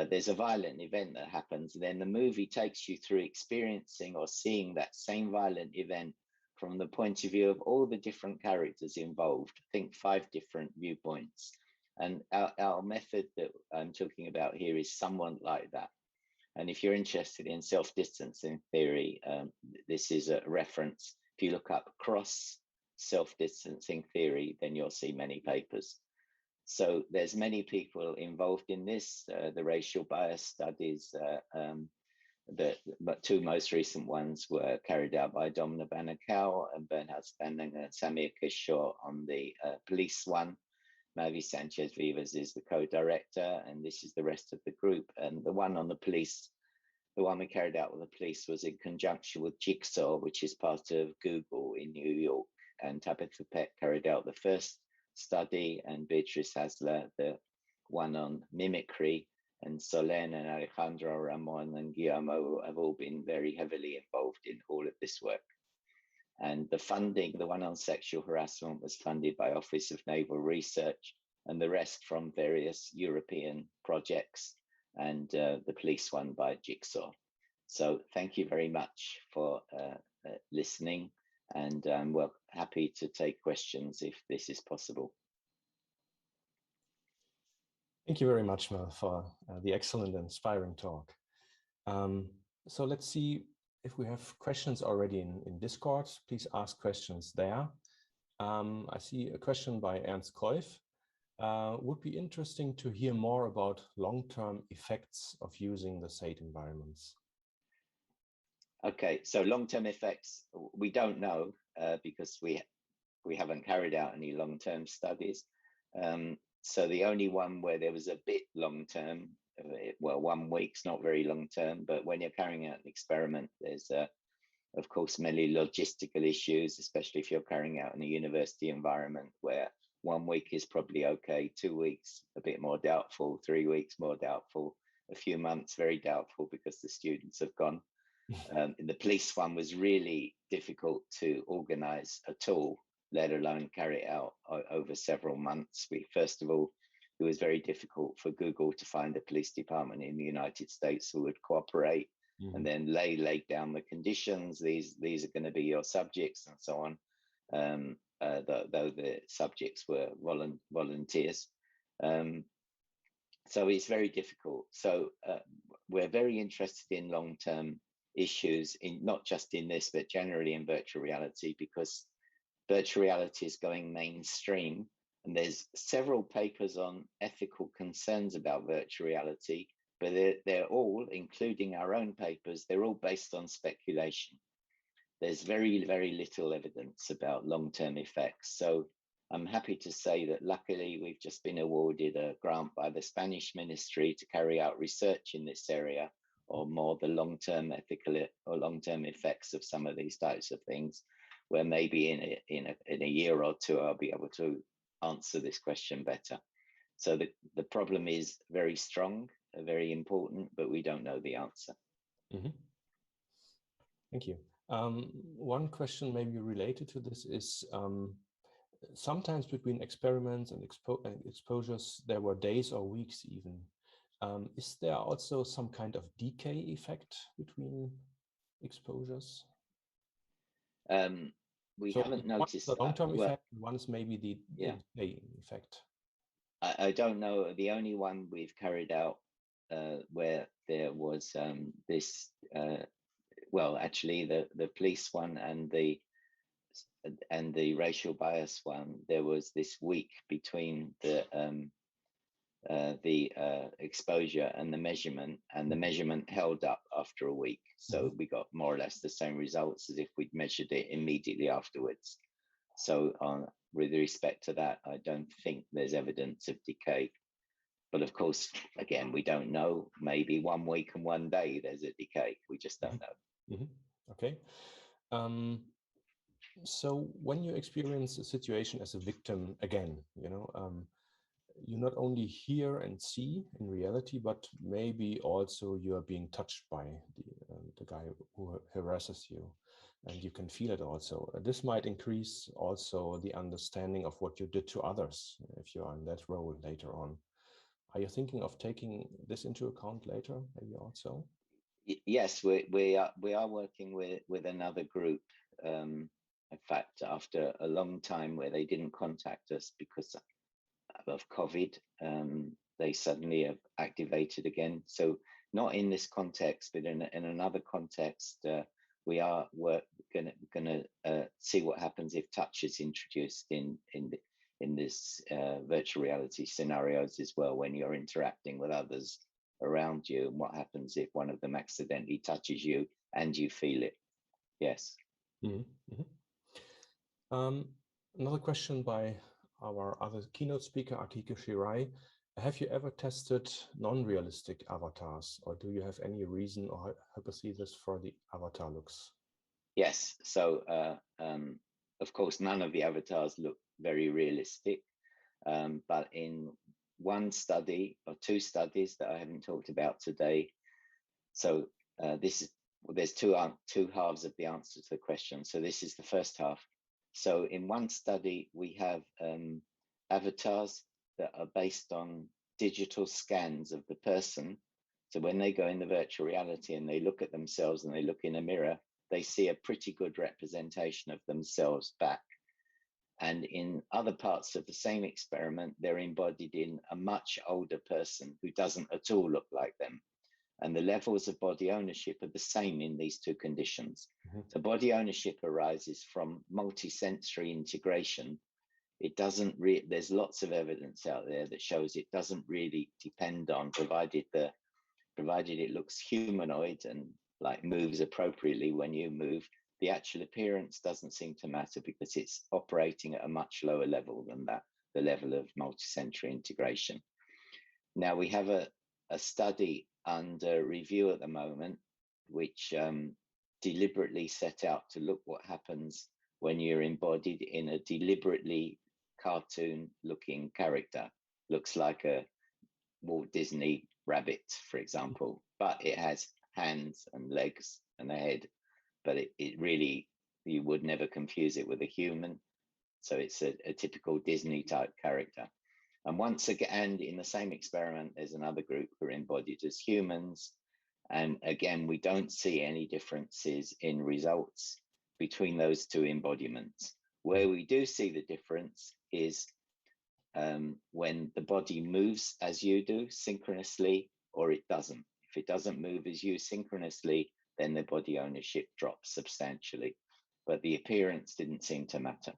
There's a violent event that happens, and then the movie takes you through experiencing or seeing that same violent event from the point of view of all the different characters involved. I think 5 different viewpoints. And our method that I'm talking about here is somewhat like that. And if you're interested in self-distancing theory, this is a reference. If you look up cross self-distancing theory, then you'll see many papers. So there's many people involved in this, the racial bias studies, but 2 most recent ones were carried out by Domna Banakal and Bernhard Spanning and Samir Kishore on the police one. Mavi Sanchez Vivas is the co-director, and this is the rest of the group. And the one on the police, the one we carried out with the police, was in conjunction with Jigsaw, which is part of Google in New York. And Tabitha Peck carried out the first study, and Beatrice Hasler, the one on mimicry. and Solène and Alejandro, Ramon and Guillermo have all been very heavily involved in all of this work. And the funding, the one on sexual harassment, was funded by Office of Naval Research, and the rest from various European projects, and the police one by Jigsaw. So thank you very much for listening, and I'm happy to take questions if this is possible. Thank you very much, Mel, for the excellent and inspiring talk. So let's see if we have questions already in Discord. Please ask questions there. I see a question by Ernst Kreuf. Would be interesting to hear more about long-term effects of using the SATE environments. Okay, so long-term effects, we don't know because we haven't carried out any long-term studies. So the only one where there was a bit long-term, well, 1 week's not very long-term, but when you're carrying out an experiment, there's of course many logistical issues, especially if you're carrying out in a university environment where 1 week is probably okay, 2 weeks a bit more doubtful, 3 weeks more doubtful, a few months very doubtful because the students have gone. The police one was really difficult to organize at all, let alone carry it out over several months. First of all, it was very difficult for Google to find a police department in the United States who would cooperate, and then lay down the conditions. These are going to be your subjects and so on, though the subjects were volunteers. So it's very difficult. So we're very interested in long-term issues, in not just in this, but generally in virtual reality, because virtual reality is going mainstream. And there's several papers on ethical concerns about virtual reality, but they're all, including our own papers, they're all based on speculation. There's very, very little evidence about long-term effects. So I'm happy to say that luckily we've just been awarded a grant by the Spanish ministry to carry out research in this area, or more the long-term ethical or long-term effects of some of these types of things, where maybe in a year or two I'll be able to answer this question better. So the problem is very strong, very important, but we don't know the answer. Thank you. One question maybe related to this is sometimes between experiments and exposures, there were days or weeks even. Is there also some kind of decay effect between exposures? We haven't noticed the long-term that. effect, one is maybe the decay effect. I don't know. The only one we've carried out where there was this, well, actually the police one and the racial bias one, there was this week between the exposure and the measurement held up after a week. So we got more or less the same results as if we'd measured it immediately afterwards. So with respect to that, I don't think there's evidence of decay. But of course, again, we don't know. Maybe 1 week and 1 day there's a decay. We just don't know. Okay. So when you experience a situation as a victim again, you not only hear and see in reality, but maybe also you are being touched by the guy who harasses you, and you can feel it also. This might increase also the understanding of what you did to others if you are in that role later on. Are you thinking of taking this into account later, maybe also? Yes, we are working with another group. In fact, after a long time where they didn't contact us because of COVID, they suddenly have activated again. So not in this context, but in another context, we are going to see what happens if touch is introduced in this virtual reality scenarios as well, when you're interacting with others around you, and what happens if one of them accidentally touches you and you feel it. Yes. Another question by our other keynote speaker, Atike Shirai. Have you ever tested non-realistic avatars, or do you have any reason or hypothesis for the avatar looks? Yes. So, of course, none of the avatars look very realistic, but in one study or two studies that I haven't talked about today. So there's two halves of the answer to the question. So this is the first half. So in one study, we have avatars that are based on digital scans of the person. So when they go in the virtual reality and they look at themselves and they look in a mirror, they see a pretty good representation of themselves back. And in other parts of the same experiment, they're embodied in a much older person who doesn't at all look like them. And the levels of body ownership are the same in these two conditions. So body ownership arises from multisensory integration. It doesn't there's lots of evidence out there that shows it doesn't really depend on, provided it looks humanoid and like moves appropriately when you move, the actual appearance doesn't seem to matter because it's operating at a much lower level than that, the level of multisensory integration. Now we have a study under review at the moment, which deliberately set out to look what happens when you're embodied in a deliberately cartoon looking character. Looks like a Walt Disney rabbit, for example, but it has hands and legs and a head, but it really, you would never confuse it with a human. So it's a typical Disney type character. And once again, in the same experiment, there's another group who are embodied as humans. And again, we don't see any differences in results between those two embodiments. Where we do see the difference is when the body moves as you do synchronously, or it doesn't. If it doesn't move as you synchronously, then the body ownership drops substantially. But the appearance didn't seem to matter.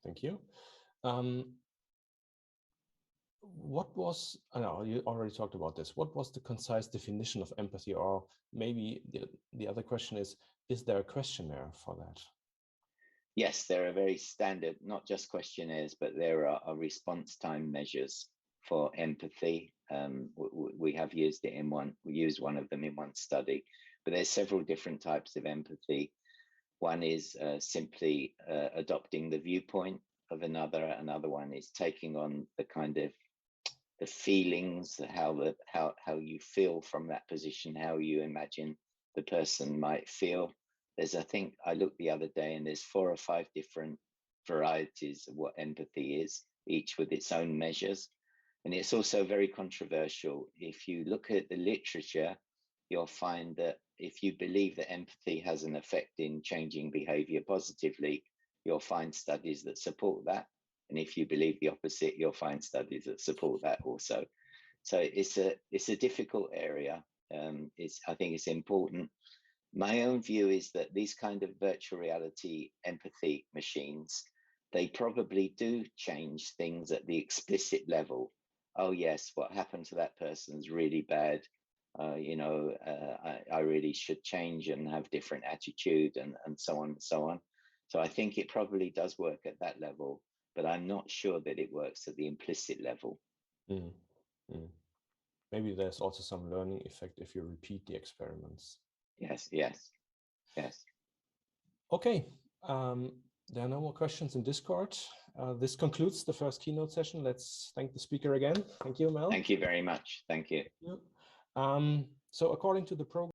Thank you. What was, I know you already talked about this, what was the concise definition of empathy? Or maybe the other question is there a questionnaire for that? Yes, there are very standard, not just questionnaires, but there are response time measures for empathy. We have used it in we used one of them in one study, but there's several different types of empathy. One is simply adopting the viewpoint of another. Another one is taking on the kind of the feelings, how you feel from that position, how you imagine the person might feel. There's, I think I looked the other day, and there's 4 or 5 different varieties of what empathy is, each with its own measures. And it's also very controversial. If you look at the literature, you'll find that if you believe that empathy has an effect in changing behavior positively, you'll find studies that support that. And if you believe the opposite, you'll find studies that support that also. So it's a difficult area. I think it's important. My own view is that these kind of virtual reality empathy machines, they probably do change things at the explicit level. Oh yes, what happened to that person is really bad. I really should change and have different attitude and so on and so on. So I think it probably does work at that level, but I'm not sure that it works at the implicit level. Maybe there's also some learning effect if you repeat the experiments. Yes. Okay, there are no more questions in Discord. This concludes the first keynote session. Let's thank the speaker again. Thank you, Mel. Thank you very much. Thank you. So according to the program,